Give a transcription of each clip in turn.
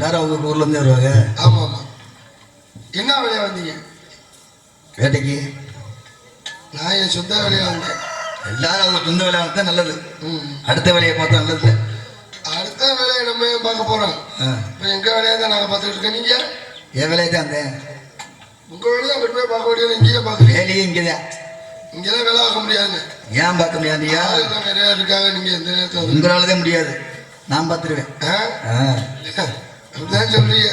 எல்லாரும் அவங்க ஊர்ல இருந்து வருவாங்க. ஆமா ஆமா. என்ன வேலையா வந்தீங்க? வேட்டைக்கு. நான் என் சொந்த வேலையா வந்தேன். எல்லாரும் அவங்க சொந்த வேலையா வந்தா நல்லது. அடுத்த வேலையை பார்த்தா நல்லது. அடுத்த வேலையை நம்ம பார்க்க போறோம். இப்போ எங்க வேலையை தான் நாங்கள் பார்த்துட்டு இருக்கோம். நீங்க என் வேலையை தான் வந்தேன். உங்க வேலையை அங்கிட்டு போய் பார்க்க வேண்டியது. இங்கேயே பார்க்க வேலையே இங்கேதான். இங்கெல்லாம் வேலை பார்க்க முடியாதுங்க. ஏன் பார்க்க முடியாது? நிறைய இருக்காங்க. நீங்க எந்த நேரத்தில் உங்களால தான் முடியாது. நான் பார்த்துருவேன். அப்படிதான் சொல்றீங்க.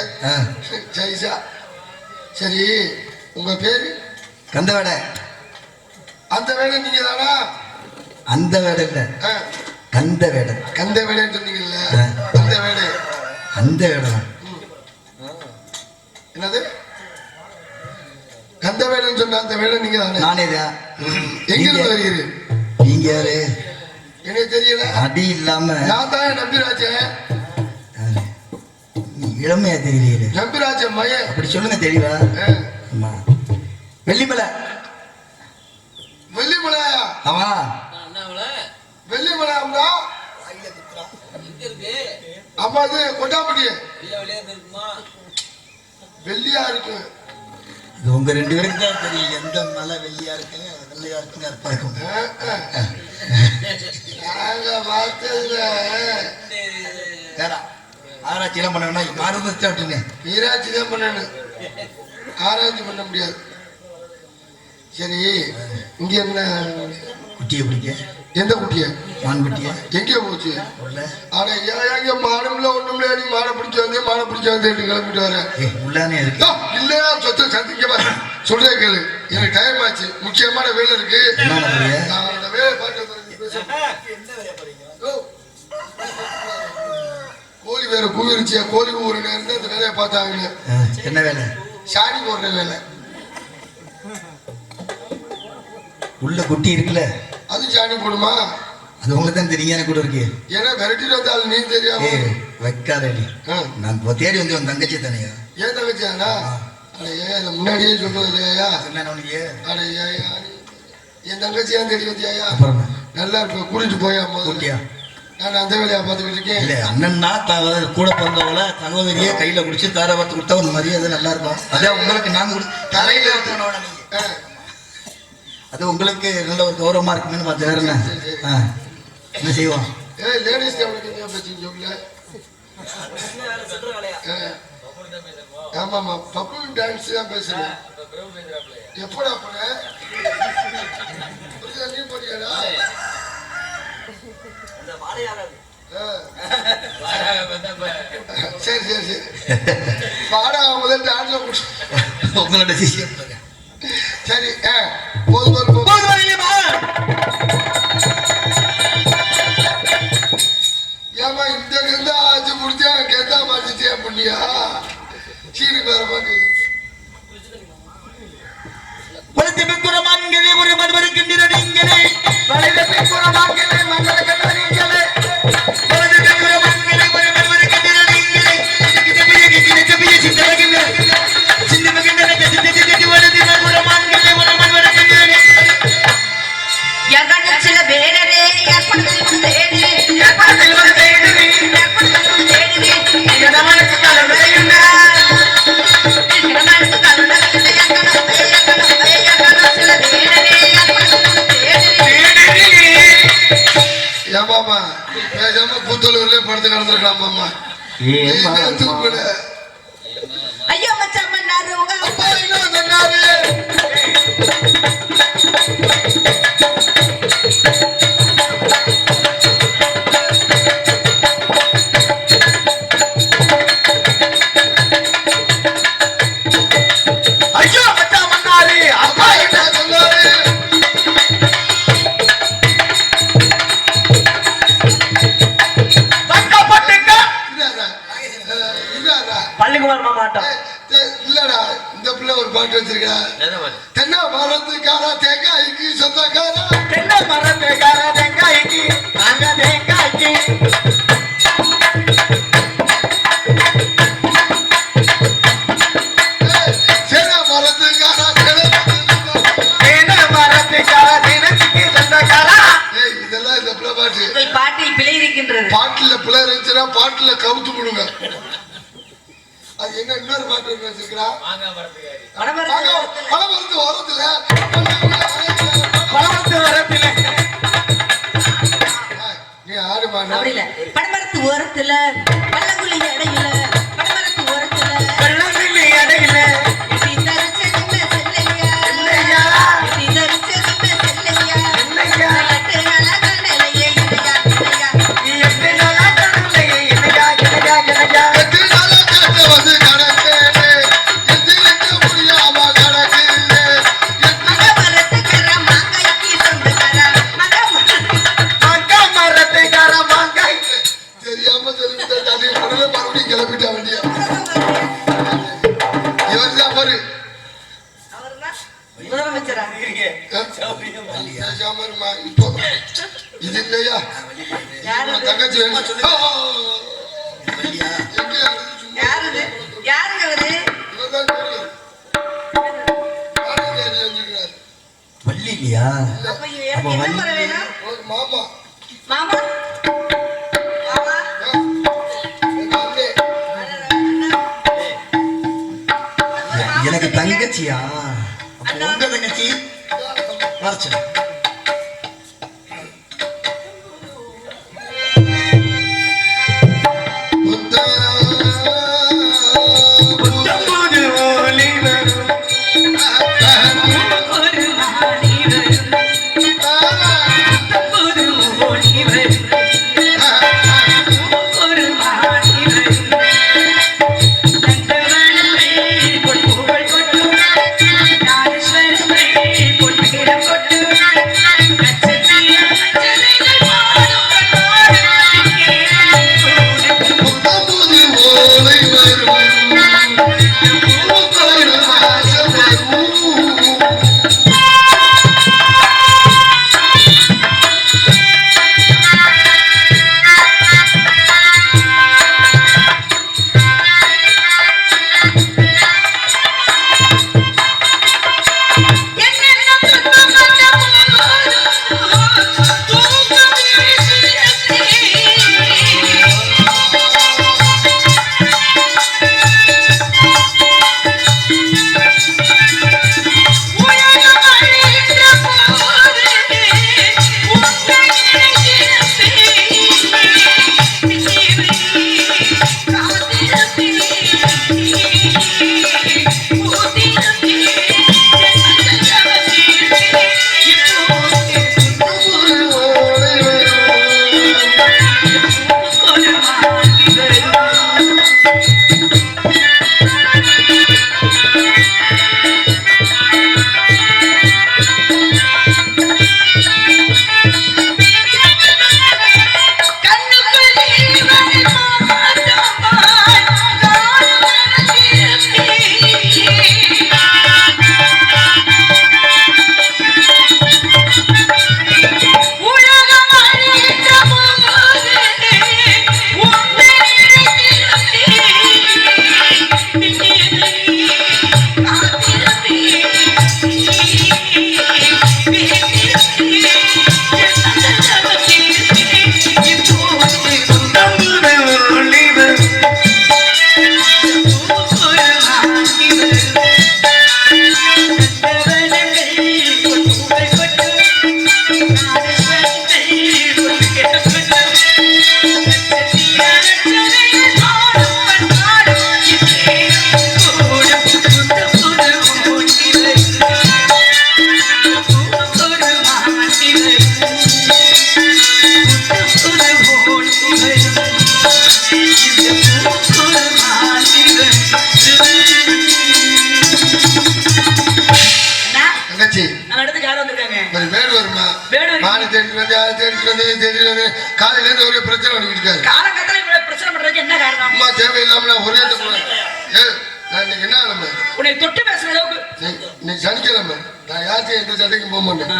ஜெய்சா. சரி, உங்க பேரு? கந்தவேடை. அந்த வேலை நீங்க தானா? அந்த வேடை இல்ல, கந்த வேடை. கந்த வேடைன்னு சொன்னீங்கல்ல, அந்த வேடை. அந்த வேடை தான். என்னது கந்த வேடைன்னு சொன்ன அந்த வேடை நீங்க தானே? நானே தான். எங்க இருந்து வருகிறீர்கள்? நீங்க யாரு? எனக்கு தெரியல. அடி இல்லாம நான் தான் நம்பிராஜன். இளமையா தெரியுது. நம்பிராஜன் மைய. அப்படி சொல்லுங்க தெளிவா. வெள்ளிமலை. வெள்ளிமலையா? ஆமா. வெள்ளிமலை அம்மா. அம்மா அது கொட்டாம்பட்டி. வெள்ளியா இருக்கு. இது உங்க ரெண்டு பேருக்கு தான் தெரியும் எந்த மலை வெள்ளியா இருக்கு வெள்ளையா இருக்குன்னு அர்த்தம் இருக்கும். நாங்க பார்த்ததுல ஆராய்ச்சி எல்லாம் பண்ண மருந்து விட்டுங்க. நீராட்சி தான் பண்ணணும், ஆராய்ச்சி பண்ண முடியாது. சரி, இங்க என்ன குட்டியை பிடிக்க? எந்த குட்டிய? மான் குட்டிய. எங்கே போச்சு? ஆனா ஏங்க மாடம்ல ஒண்ணும்ல, நீ மாடை பிடிச்சி வந்து கிளம்பிட்டு வர உள்ளானே இருக்கு. இல்லையா சொத்தை சந்திக்க சொல்றே கேளு. எனக்கு டைம் ஆச்சு, முக்கியமான வேலை இருக்கு. நான் அந்த வேலை பார்க்க கோழி வேற கூவிருச்சியா, கோழி கூவுற நேரம் அந்த வேலையை பார்த்தாங்க. என்ன வேலை? சாணி போடுற வேலை. உள்ள குட்டி இருக்குல்ல, அது சாணி போடுமா? அது உங்களுக்கு தான் தெரியும். எனக்கு கூட இருக்கு. ஏன்னா விரட்டிட்டு வந்தாலும் நீ தெரியாம வைக்காதடி. நான் தேடி வந்து உன் தங்கச்சி தானையா? ஏன் தங்கச்சியானா? முன்னாடியே சொல்றது இல்லையா? என் தங்கச்சியா தேடி வந்தியா? நல்லா இருப்ப, கூட்டிட்டு போயா போதுட்டியா? நான் அந்த வேலையா பார்த்துக்கிட்டு இருக்கேன். இல்ல அண்ணன்னா கூட பிறந்தவள சகோதரியே கையில குடிச்சு தார பார்த்து கொடுத்தா ஒரு மரியாதை நல்லா இருக்கும். அதான் உங்களுக்கு நான் தலையில நீங்க அது உங்களுக்கு நல்ல ஒரு கௌரவமா இருக்குன்னு பார்த்து வேற என்ன செய்வோம்? ஆமாமா, பப்பு டான்ஸ் தான் பேசுறேன். எப்படா போன? நீ போறியாடா? சரி சரி சரி, பாடா முதல் டான்ஸ்ல உங்களோட சிஷியம். சரி, போதும் ஏமா இந்த கந்தா ஆச்சு முடிச்சா கெந்தா மாட்டிச்சே புண்ணியா சீனுக்கு வர மாட்டேங்குது. ஏமாமா பேசாம புத்தலூர்லயே படுத்து கிடந்திருக்கலாமாமா. ஐயோ மச்சான் பண்ணாரு உங்க அப்பா என்ன சொன்னாரு? ஐயோ மச்சான் பண்ணாரு. அப்பா என்ன சொன்னாரு? பள்ளிக்குமார் மாமாட்டம் இல்லடா, இந்த பிள்ளை ஒரு பாட்டு வச்சிருக்கா. தென்னை மரத்துக்காரா தேங்காய்க்கு சொந்தக்காரா, தென்னை மரத்துக்காரா தேங்காய்க்கு நாங்க தேங்காய்க்கு சேன மரத்துக்காரா தினத்துக்கு சொந்தக்காரா. இதெல்லாம் இந்த பிள்ளை பாட்டு. பாட்டில் பிழை இருக்கின்றது. பாட்டுல பிள்ளை இருந்துச்சுன்னா பாட்டுல கவுத்து கொடுங்க. அது என்ன இன்னொரு பாட்டு வச்சிருக்கா பணமரத்து பணமரத்து வரத்துல நீ ஆடுமா அப்படி இல்ல பணமரத்து ஓரத்துல பள்ளங்குழி இடையில பணமரத்து ஓரத்துல எட்டி தரிச்சதுமே செல்லையா எட்டி தரிச்சதுமே செல்லையா எட்டு நாளா கண்ணிலையே இணையா எட்டு நாளா கேட்ட வந்து கிடக்கு எட்டு முடியாம கிடக்கு மரத்துக்கர மாங்காய்க்கு சொந்தக்கார தெரியாம சொல்லிவிட்டேன் தண்ணி உடனே மறுபடியும் கிளம்பிட்டா வண்டியா இவர் தான் பாரு அவர்தான் முதலமைச்சரா பேசாம இருமா. இப்போ இது இல்லையா யாரு உன் தங்கச்சி வேணும். வள்ளியா? எங்க சும்மா யாருது யாருங்க அவரு இவன் தான் தெரியும். யாரும் தெரிஞ்சுக்கிறாரு. வள்ளி இல்லையா? அப்ப எனக்கு என்ன முறை வேணும் ஒரு மாமா மாமா மாமா எங்க அண்ணே எனக்கு தங்கச்சியா? அப்ப உங்க தங்கச்சி வரச்சு. காலையில இருந்து ஒரே பிரச்சனை பண்ணிட்டு இருக்காரு. காலங்கத்துல இவ்வளவு பிரச்சனை பண்றதுக்கு என்ன காரணம்? அம்மா தேவையில்லாம ஒரே நான் இன்னைக்கு என்ன கிழமை? உன்னை தொட்டு பேசுற அளவுக்கு நீ சனிக்கிழமை நான் யார்த்தையும் எந்த சண்டைக்கும் போக மாட்டேன்.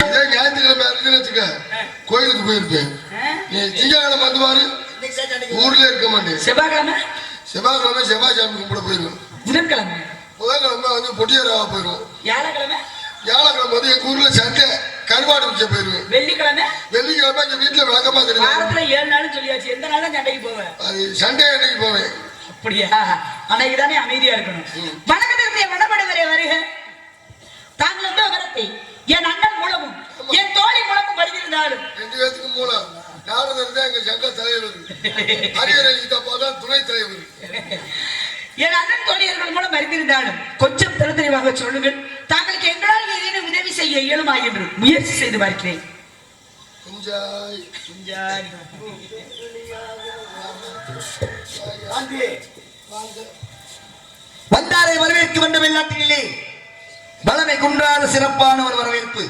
இதே ஞாயிற்றுக்கிழமை இருக்குன்னு வச்சுக்க கோயிலுக்கு போயிருப்பேன். நீ திங்கக்கிழமை வந்து பாரு ஊர்ல இருக்க மாட்டேன். செவ்வாய்க்கிழமை செவ்வாய்க்கிழமை செவ்வாய் சாமி கும்பிட போயிருவேன். புதன்கிழமை புதன்கிழமை வந்து பொட்டியாராவா போயிருவோம். வியாழக்கிழமை வந்து எங்க ஊர்ல சண்டை கருவாடு வச்ச போயிருவேன். வெள்ளிக்கிழமை எங்க வீட்டுல விளக்கமா தெரியும். வாரத்துல 7 நாள் சொல்லியாச்சு. எந்த நாளும் சண்டைக்கு போவேன். அது சண்டே அன்னைக்கு போவேன். அப்படியா? அன்னைக்கு தானே அமைதியா இருக்கணும். வணக்கத்திற்கு வடபடுவரே வருக. தாங்கள் வந்து வரத்தை என் அண்ணன் மூலமும் என் தோழி மூலமும் வருகிறாலும் 2 பேருக்கு மூலம் நானும் இருந்தா எங்க சங்க தலைவர் ஹரிஹரன் துணை தலைவர். என் அண்ணன் தோழியர்கள் மூலம் வருகிறாலும் கொஞ்சம் தெளிவாக சொல்லுங்கள். தாங்களுக்கு எங்களால் ஏதேனும் உதவி செய்ய இயலுமா என்று முயற்சி செய்து பார்க்கிறேன். வந்தாரை வரவேற்க வேண்டும். வெளிநாட்டிலே பலமை குன்றாத சிறப்பான ஒரு வரவேற்பு.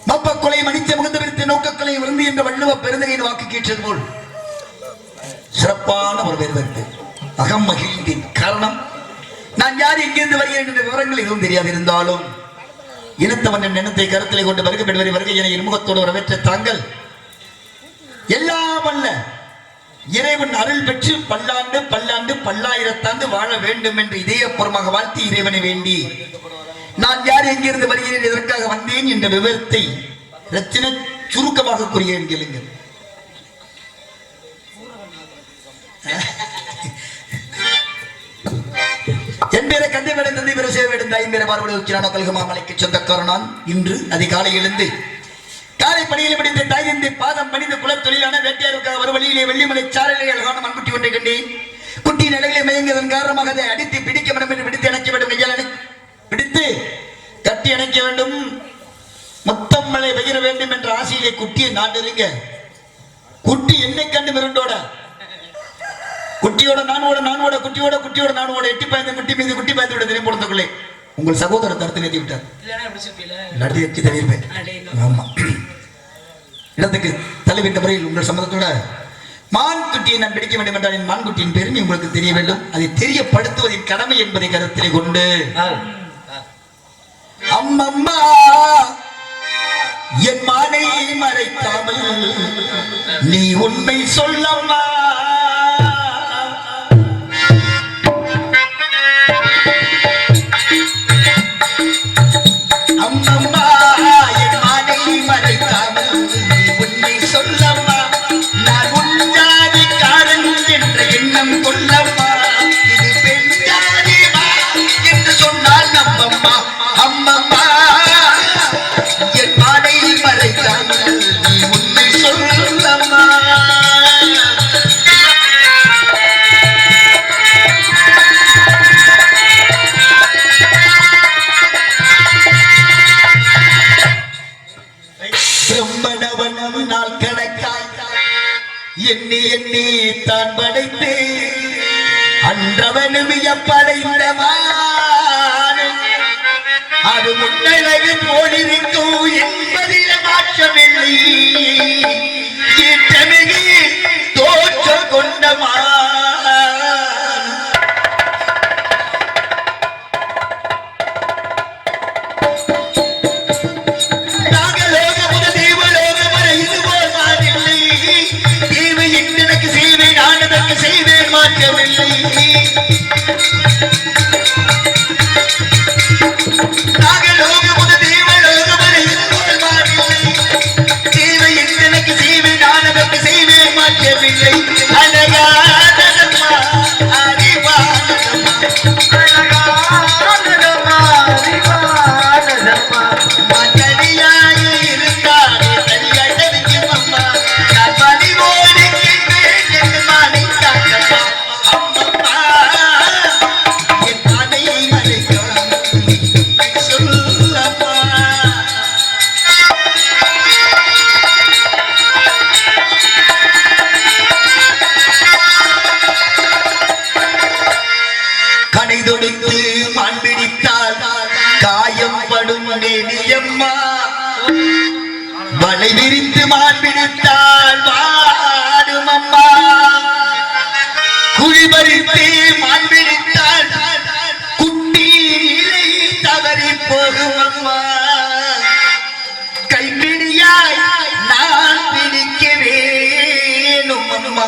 மப்பக்குலை மனித முகந்து விடுத்த நோக்கங்களை விருந்து என்ற வள்ளுவ பெருந்தகையின் வாக்கு கேட்டது போல் சிறப்பான ஒரு வரவேற்பு. அகம் மகிழ்ந்தேன். காரணம், நான் யார், எங்கிருந்து வருகிறேன் என்ற விவரங்கள் எதுவும் தெரியாது. இருந்தாலும் இனத்தவன் எண்ணத்தை கருத்திலே கொண்டு வருகை பெறுவரை வருகை என இன்முகத்தோடு வரவேற்ற தாங்கள் எல்லாம் அல்ல இறைவன் அருள் பெற்று பல்லாண்டு பல்லாண்டு பல்லாயிரத்தாண்டு வாழ வேண்டும் என்று இதயபூர்வமாக வாழ்த்தி இறைவனை வேண்டி நான் யார், எங்கிருந்து வருகிறேன், எதற்காக வந்தேன் என்ற விவரத்தை ரத்தின சுருக்கமாக கூறுகிறேன் கேளுங்கள். என் பேரை கந்தை வேடன் தந்தை பேரை சேவை வேடன் தாயின் பேரை பார்வடி உச்சிரான கல்கமாமலைக்கு சொந்தக்காரன் நான். இன்று அதிகாலை எழுந்து காலை பணியில் படித்த தாய் தந்தை பாதம் பணிந்த குல தொழிலான வேட்டையாருக்காக ஒரு வழியிலே வெள்ளிமலை சாரலை அழகான மண்குட்டி ஒன்றை கண்டேன். குட்டியின் நிலைகளை மயங்கியதன் காரணமாக அதை அடித்து பிடிக்க வேண்டும் என்று பிடித்து இணைக்க வேண்டும். கையால் பிடித்து கட்டி இணைக்க வேண்டும். மொத்தம் மழை பெய்ய வேண்டும் என்ற ஆசையிலே குட்டியை நான் நெருங்க குட்டி என்னை கண்டு மிருண்டோட குட்டியோட நானோட நானோட குட்டியோட குட்டியோட நானோட எட்டி பாய்ந்த குட்டி மீது குட்டி பாய்ந்து விட தினம் பொழுதுக்குள்ளே உங்கள் சகோதரர் தடுத்து நிறுத்தி விட்டார். ஆமா, இடத்துக்கு தள்ளிவிட்ட முறையில் உங்கள் சம்மதத்தோட மான் குட்டியை நான் பிடிக்க வேண்டும் என்றால் என் மான் குட்டியின் பெருமை உங்களுக்கு தெரிய வேண்டும். அதை தெரியப்படுத்துவதின் கடமை என்பதை கருத்திலே கொண்டு அம்மம்மா என் மானை மறைக்காமல் நீ உண்மை சொல்லம்மா. அம்மம்மா என் மானை மறைக்காமல் நீ உண்மை சொல்லம்மா. நான் உஞ்சாதிக்காரன் என்ற எண்ணம் கொள்ளம்மா. இது பெண் ஜாதிமா என்று சொன்னால் நம்மம்மா. அம்மம்மா என் மானை மறைக்காமல் நீ உண்மை சொல்லம்மா. பிரம்மணவனம் நாள் கணக்காய் எண்ணி எண்ணி தான் படைத்து அன்றவனும் படைத்தவான் அது முன்னழகு போலிருக்கும் என்பதில மாற்றமில்லை. ஈட்டமிகு தோற்றம் கொண்டமா செய்வேன் மாற்றவில்லை. நாகலோக முத தேவலோக வரை இதுபோல் மாறில்லை. தேவை எனக்கு செய்வேன் நான் அதற்கு செய்வேன் மாற்றவில்லை. அழகானதம்மா அறிவானதம்மா அழகானதம்மா அறிவானதம்மா மகனியாக இருந்தாரே தனியடவிக்கும் அம்மா நான் பணிவோடு கேட்பேன் என்று மாலை தாக்கம்மா. அம்மம்மா என் மானை மறைக்காமல் சொல்லம்மா. கடை தொடுத்து மான் பிடித்தால் காயம் படும் நெடியம்மா. வலை விரித்து மான் பிடித்தால் வாடும் அம்மா. குழி பறித்து மான் பிடித்தால் குட்டி இலை தவறி போகும் அம்மா. கைப்பிடியாய் நான் பிடிக்க வேணும் அம்மா.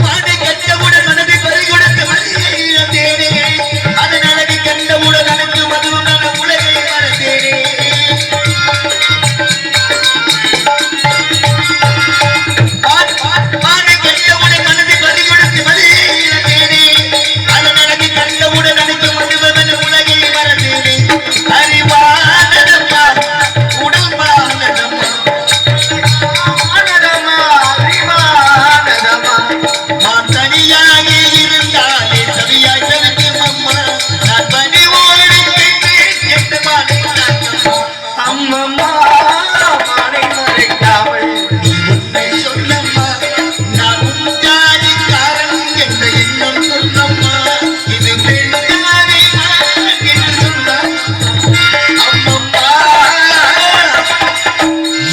மனதை கண்டவுடன் மனதை பறி கொடுத்து மனதை இழந்தேனே. அதன் அழகை கண்டவுடன் அனைத்து மதுவும் நான் உலகை மறந்தேனே.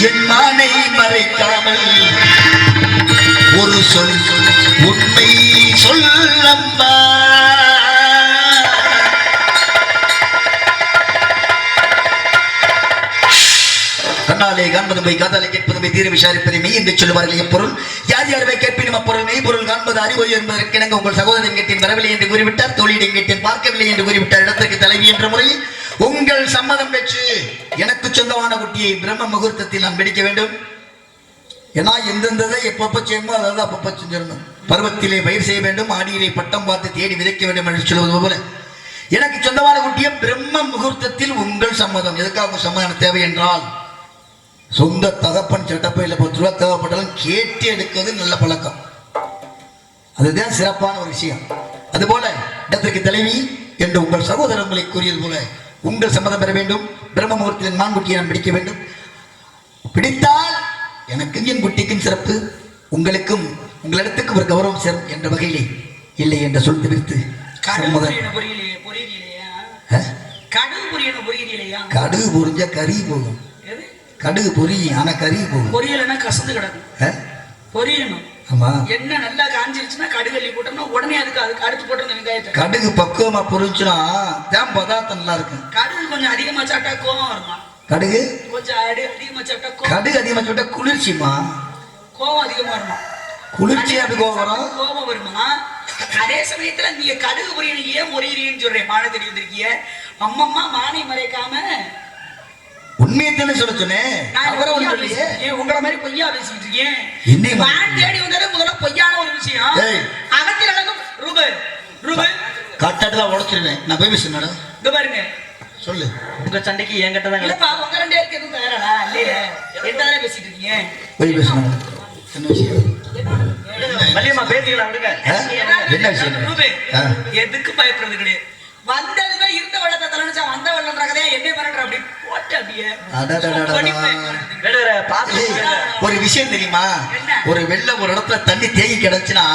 என் மானை மறைக்காமல் ஒரு சொல் உண்மை சொல்லம்மா. கண்ணாலே காண்பதுமை காதாலே கேட்பதுமை தீர விசாரிப்பதை மெய் என்று சொல்லுவார்கள். எப்பொருள் யார் யாருமே கேட்பினும் அப்பொருள் மெய்ப்பொருள் காண்பது அறிவு என்பதற்கு இணங்க உங்கள் சகோதரன் கேட்டேன் வரவில்லை என்று கூறிவிட்டார். தோழியிடம் கேட்டேன் பார்க்கவில்லை என்று கூறிவிட்டார். இடத்திற்கு தலைவி என்ற முறையில் உங்கள் சம்மதம் பெற்று எனக்கு சொந்தமான குட்டியை பிரம்ம முகூர்த்தத்தில் நான் வெடிக்க வேண்டும். ஏன்னா எந்தெந்ததை எப்பப்ப செய்யணுமோ அதாவது அப்பப்ப செஞ்சிடணும். பருவத்திலே பயிர் செய்ய வேண்டும், ஆடியிலே பட்டம் பார்த்து தேடி விதைக்க வேண்டும் என்று சொல்வது போல எனக்கு சொந்தமான குட்டியை பிரம்ம முகூர்த்தத்தில் உங்கள் சம்மதம். எதுக்காக சம்மதம் தேவை என்றால் சொந்த தகப்பன் சட்டப்பையில் 10 ரூபா தேவைப்பட்டாலும் கேட்டு எடுக்கிறது நல்ல பழக்கம். அதுதான் சிறப்பான ஒரு விஷயம். அதுபோல இடத்திற்கு தலைவி என்று உங்கள் சகோதரர்களை கூறியது போல உங்கள் சம்மதம் பெற வேண்டும். பிரம்ம முகூர்த்தத்தில் மான்குட்டியை நான் பிடிக்க வேண்டும். பிடித்தால் எனக்கு என் குட்டிக்கும் சிறப்பு, உங்களுக்கும் உங்களிடத்துக்கு ஒரு கௌரவம் சேரும் என்ற வகையிலே இல்லை என்ற சொல் தவிர்த்து கடுகு பொரிஞ்ச கறி போகும். கடுகு பொரி ஆனா கறி போகும். பொரியலன்னா கசந்து கிடக்கும். பொரியணும். ஆமா. என்ன நல்லா காஞ்சிருச்சுன்னா கடுகு அள்ளி போட்டோம்னா உடனே அதுக்கு அடுத்து போட்டு வெங்காயத்தை. கடுகு பக்குவமா பொரிஞ்சுனா தான் பதார்த்தம் நல்லா இருக்கும். கடுகு கொஞ்சம் அதிகமா சாப்பிட்டா கோவம் வருமா? கடுகு கொஞ்சம் அதிகமா சாப்பிட்டா கடுகு அதிகமா சாப்பிட்டா குளிர்ச்சிமா? கோவம் அதிகமா வருமா? குளிர்ச்சி அப்படி கோவம் வரும். கோவம் வருமா? அதே சமயத்துல நீங்க கடுகு பொரியல் ஏன் பொரியறீன்னு சொல்றேன். மானை தேடி வந்திருக்கீங்க. அம்மம்மா மானை மறைக்காம உண்மையை தானே சொல்ல சொன்னேன். உங்களை மாதிரி பொய்யா பேசிட்டு இருக்கேன். மான் தேடி வந்தது முதல்ல பொய்யான ஒரு விஷயம். அகத்தின் அழகும் ரூபு ரூபு கட்டாட்டுதான் உடச்சிருவேன். நான் போய் பேசுனேன். இங்க பாருங்க சொல்லு. உங்க சண்டைக்கு என்கிட்ட தான் இல்லப்பா. உங்க 2 பேருக்கு எதுவும் தயாரா இல்லையே? என்னதானே பேசிட்டு இருக்கீங்க? போய் பேசுனேன். என்ன விஷயம்? மல்லியம்மா பேசிக்கலாம் விடுங்க. என்ன விஷயம்? ரூபு எதுக்கு பயப்படுறது கிடையாது. வந்ததுமே இருந்த வெள்ளத்தை தலைச்சா வந்த வெள்ளம்ன்றதே என்ன பண்ற அப்படி போட்டு அப்படியே ஒரு விஷயம் தெரியுமா? ஒரு வெள்ளம் ஒரு இடத்துல தண்ணி தேங்கி கிடச்சுன்னா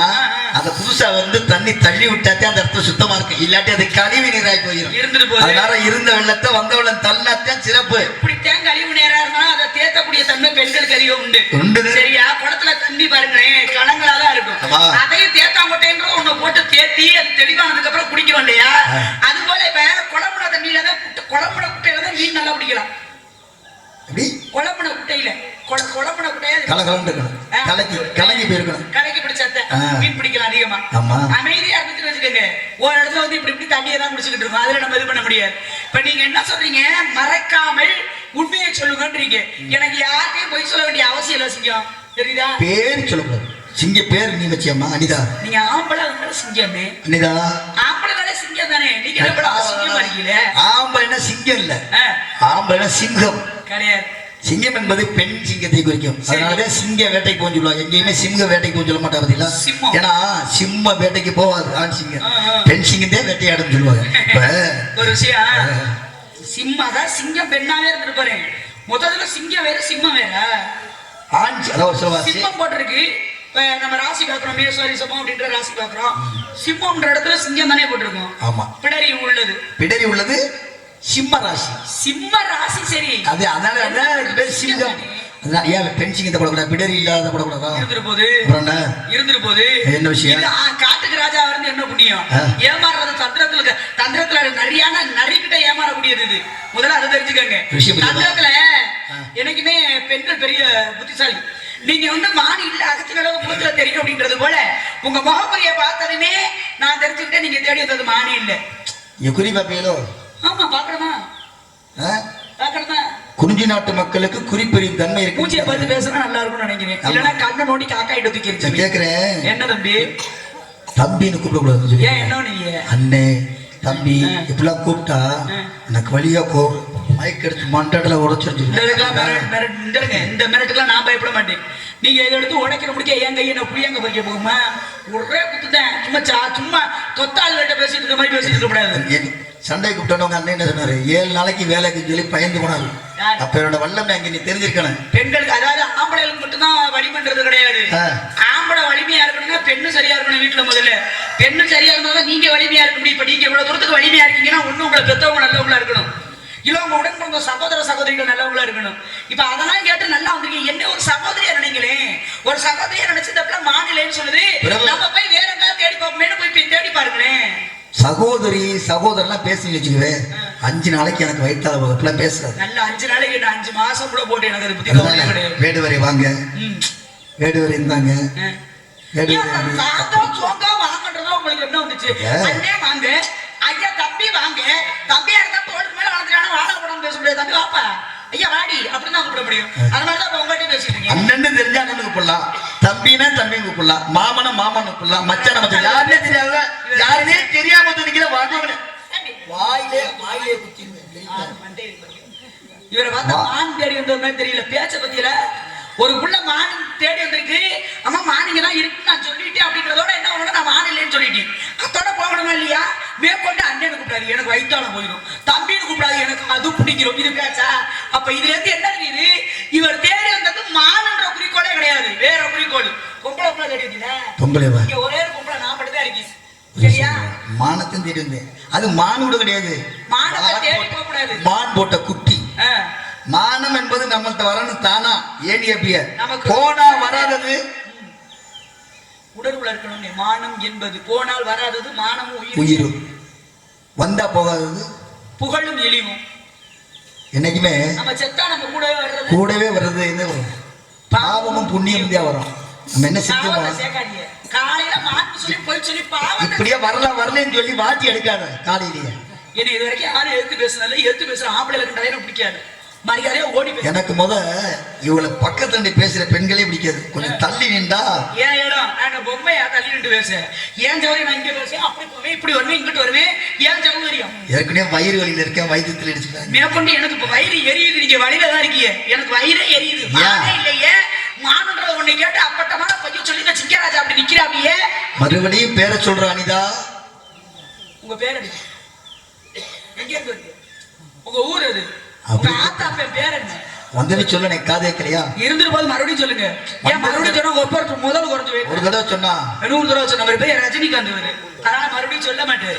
அதை புதுசா வந்து தண்ணி தள்ளி விட்டாத்தே அந்த இடத்துல சுத்தமா இருக்கு. இல்லாட்டி அது கழிவு நீராய் போயிடும். அதனால இருந்த வெள்ளத்தை வந்த வெள்ளம் தள்ளினாத்தான் சிறப்பு. இப்படித்தான் கழிவு நீரா இருந்தாலும் அதை தேத்தக்கூடிய தன்மை பெண்களுக்கு அதிகம் உண்டு. சரியா? குளத்துல தண்ணி பாருங்களேன் கலங்களாதான் இருக்கும். அதையும் தேத்தாங்கொட்டைன்ற ஒண்ணு போட்டு தேத்தி அது தெளிவானதுக்கு அப்புறம் குடிக்கிறோம் இல்லையா? அது போல இப்ப குழம்புன தண்ணியில தான் குழம்புன குட்டையில தான் மீன் நல்லா பிடிக்கலாம். குழம்புன குட்டையில குழம்புன குட்டையா கலங்கி போயிருக்கணும். கலங்கி பிடிச்சாத்த மீன் பிடிக்கலாம் அதிகமா. அமைதியா இருந்துட்டு வச்சுக்கோங்க. ஒரு இடத்துல வந்து இப்படி தண்ணியை தான் குடிச்சுக்கிட்டு இருக்கோம். அதுல நம்ம இது பண்ண முடியாது. இப்ப நீங்க என்ன சொல்றீங்க? மறைக்காமல் உண்மையை சொல்லுங்கன்றீங்க. எனக்கு யாருக்கையும் பொய் சொல்ல வேண்டிய அவசியம் இல்லை. சிங்கம் தெரியுதா? பேர் சொல்லக்கூடாது. சிங்க பேர் நீ வச்சியம்மா அனிதா. நீங்க ஆம்பளை சிங்கமே அனிதா. ஆம்பளை சிங்கம் தானே. நீங்க என்ன சிங்கம் அடிக்கல? ஆம்பளை சிங்கம் இல்ல, ஆம்பளை சிங்கம் கிடையாது. சிங்கம் என்பது பெண் சிங்கத்தை குறிக்கும். அதனாலதான் சிங்க வேட்டைக்கு போக சொல்லுவாங்க. எங்கேயுமே சிங்க வேட்டைக்கு போக சொல்ல மாட்டாங்க பாத்தீங்களா? ஏன்னா சிம்ம வேட்டைக்கு போகாது ஆண் சிங்கம், பெண் சிங்கத்தே வேட்டையாடும் சொல்லுவாங்க. இப்ப ஒரு விஷயம், சிம்மதான் சிங்கம் பெண்ணாவே இருந்திருப்பாரு. முதல்ல சிங்கம் வேற சிம்மம் வேற. ஆண் சிம்மம் போட்டிருக்கு. இப்ப நம்ம ராசி பாக்குறோம், மேசோரி சமம் அப்படின்ற ராசி பாக்குறோம். சிம்மம்ன்ற இடத்துல சிங்கம் தானே போட்டிருக்கோம். ஆமா. பிடரி உள்ளது சிம்ம ராசி. சிம்ம ராசி சரி. அது அதனால சிங்கம். ஏன் பெண் சிங்கத்தை போடக்கூடாது? பிடரி இல்லாத போடக்கூடாதா? இருந்துரு போது என்ன விஷயம்? காட்டுக்கு ராஜா வந்து என்ன புண்ணியம்? ஏமாறுறது தந்திரத்துல நரிக்கிட்ட ஏமாறக்கூடியது. இது முதல்ல அதை தெரிஞ்சுக்கங்க. தந்திரத்துல எனக்குமே பெண்கள் பெரிய புத்திசாலி. நீங்க வந்து மானி இல்ல அகத்தின் அளவு மூத்துல தெரியும் அப்படின்றது போல உங்க முகப்பொரிய பார்த்ததுமே நான் தெரிஞ்சுக்கிட்டேன் நீங்க தேடி வந்தது மானி இல்ல. குறி பாப்பீங்களோ? ஆமா பாக்கணுமா? பாக்கணுமா? குறிஞ்சி நாட்டு மக்களுக்கு குறிப்பெறியும் தன்மை இருக்கு. பூச்சியை பார்த்து பேசுனா நல்லா இருக்கும்னு நினைக்கிறேன். இல்லைன்னா கண்ணை நோண்டி காக்காயிட்டு தூக்கிடுச்சு. கேட்கிறேன். என்ன தம்பி? தம்பின்னு கூப்பிடக்கூடாது. ஏன் என்ன நீங்க அண்ணே தம்பி இப்பெல்லாம் கூப்பிட்டா எனக்கு வழியா மைக் எடுத்து மண்டல உடைச்சிருச்சு. இந்த மிரட்டுலாம் நான் பயப்பட மாட்டேன். நீங்க இதை எடுத்து உடைக்கிற முடிக்க என் கையை நான் புளியாங்க பறிக்க போகுமா? ஒரே குத்துட்டேன். சும்மா தொத்தாள்கிட்ட பேசிட்டு இருக்க மாதிரி பேசிட்டு இருக்க கூடாது. சண்டை கூப்பிட்டவங்க அண்ணன் என்ன சொன்னாரு? 7 நாளைக்கு வேலைக்கு சொல்லி பயந்து போனாரு. அப்ப என்னோட வல்லமை அங்க நீ தெரிஞ்சிருக்கணும். பெண்களுக்கு அதாவது ஆம்பளைகளுக்கு மட்டும்தான் வலிமைன்றது கிடையாது. ஆம்பளை வலிமையா இருக்கணும்னா பெண்ணு சரியா இருக்கணும். வீட்டுல முதல்ல பெண்ணு சரியா இருந்தாலும் நீங்க வலிமையா இருக்க முடியும். இப்ப நீங்க இவ்வளவு தூரத்துக்கு வலிமையா இருக்கீங்கன்னா ஒண்ணு உங்களை பெத்தவங்க நல்லவங்களா இருக்கணும். இல்ல உங்க உடன் பிறந்த சகோதர சகோதரிகள் நல்லவங்களா இருக்கணும். இப்ப அதெல்லாம் கேட்டு நல்லா வந்திருக்கீங்க. என்ன ஒரு சகோதரியா நினைங்களேன், ஒரு சகோதரியா நினைச்சு இந்த பிள்ளை மாநிலன்னு சொல்லுது. நம்ம போய் வேற எங்காவது தேடி பார்ப்போம், போய் தேடி பாருங்களேன். சகோதரி சகோதரலாம் பேசி வச்சுக்குவேன். 5 நாளைக்கு எனக்கு வயிற்றால வகுப்புல பேசுறது. நல்ல 5 நாளைக்கு 5 மாசம் கூட போட்டு எனக்கு அதை பத்தி கவலை கிடையாது. வேடுவரை வாங்க, வேடுவரை இருந்தாங்க, உங்களுக்கு என்ன வந்துச்சு? அண்ணே வாங்க, ஐயா தம்பி வாங்க, தம்பியா இருந்தா தோளுக்கு மேல வளர்ந்துட்டானா வாழ படம் பேச முடியாது. தம்பி வாப்பா, ஐயா வாடி அப்படின்னு தான் கூப்பிட முடியும். அதனாலதான் உங்கள்கிட்ட பேசிட்டு அண்ணன் தெரிஞ்சா அண்ணனுக்கு கூப்பிடலாம், தம்பினா தம்பிக்கு கூப்பிடலாம், மாமனா மாமனுக்கு கூப்பிடலாம், மச்சான மச்சான் யாருனே தெரியாத யாருனே தெரியாம நிக்கிற வாங்க வாயிலே வாயிலே இவரை பார்த்தா மான் தேடி வந்த மாதிரி தெரியல, பேச்ச பத்தியில ஒரு புள்ள மான் தேடி வந்திருக்கு. அம்மா மானிங்க தான் இருக்குன்னு நான் சொல்லிட்டேன் அப்படின்றதோட என்ன பண்ணணும், நான் மான் இல்லைன்னு சொல்லிட்டேன். அதோட போகணுமா இல்லையா? மேற்கொண்டு அண்ணனு கூப்பிடாது, எனக்கு வயிற்றால போயிடும். தம்பின்னு கூப்பிடாது, எனக்கு அது பிடிக்கிறோம். இது பேச்சா? அப்ப இதுல இருந்து என்ன தெரியுது, இவர் தேடி வந்தது மான்ன்ற குறிக்கோளே கிடையாது, வேற குறிக்கோள். பொம்பளை பொம்பளை தேடி வந்தீங்க, பொம்பளை இங்க ஒரே ஒரு பொம்பளை நான் மட்டும் தான் இருக்கேன். சரியா? மானத்தையும் தேடி வந்தேன். அது மான் கூட கிடையாது, மானத்தை தேடி போக கூடாது, மான் போட்ட குட்டி. மானம் என்பது நம்மள்ட்ட வரணும் தானா, ஏனிய போனா வராதது உடலுக்குள்ள இருக்கணும். மானம் என்பது போனால் வராதது, மானமும் உயிரும் வந்தா போகாதது, புகழும் இழிவும். என்னைக்குமே நம்ம செத்தா நம்ம கூடவே வர்றது என்ன வரும்? பாவமும் புண்ணியம் தான் வரும். நம்ம என்ன செஞ்சோம் காலையில மாட்டு சொல்லி போய் சொல்லி பாவம் இப்படியே வரலன்னு சொல்லி வாட்டி எடுக்காத. காலையிலேயே என்ன இது வரைக்கும் யாரும் எடுத்து பேசுனதில்ல, எடுத்து பேசுற ஆம்பளைகளுக்கு எனக்கு பிடிக்காது. மரியாதையா ஓடி எனக்கு இவளை பக்கத்துல பேசுற பெண்களே பிடிக்காது. கொஞ்சம் தள்ளி நின்றா ஏன் இடம் நான் பொம்மையா தள்ளி நின்று பேசுறேன். ஏன் சௌகரியம் நான் இங்க பேசுவேன், அப்படி போவேன், இப்படி வருவேன், இங்கிட்டு வருவேன். ஏன் சௌகரியம்? ஏற்கனவே வயிறு வலியில இருக்கேன், வயிற்றுல அடிச்சுக்கிறேன். மேற்கொண்டு எனக்கு இப்ப வயிறு எரியுது, நீங்க வழியில தான் இருக்கீங்க, எனக்கு வயிறே எரியுது. இல்லையே மானன்ற உன்னை கேட்டு அப்பட்டமான பையன் சொல்லி நான் சிங்கராஜா அப்படி நிக்கிறாப்பியே. மறுபடியும் பேரை சொல்ற அனிதா, உங்க பேர் எங்க இருந்து வருது? உங்க ஊர் அது, உங்க ஆத்தா பேர் என்ன? வந்தது சொல்ல எனக்கு காதே கிடையா இருந்துட்டு போது மறுபடியும் சொல்லுங்க. ஏன் மறுபடியும் சொன்னா ஒப்பர் முதல் குறைஞ்சு ஒரு தடவை சொன்னா 100 தடவை சொன்ன மாதிரி பேர் ரஜினிகாந்த் வருது. அதனால மறுபடியும் சொல்ல மாட்டேன்.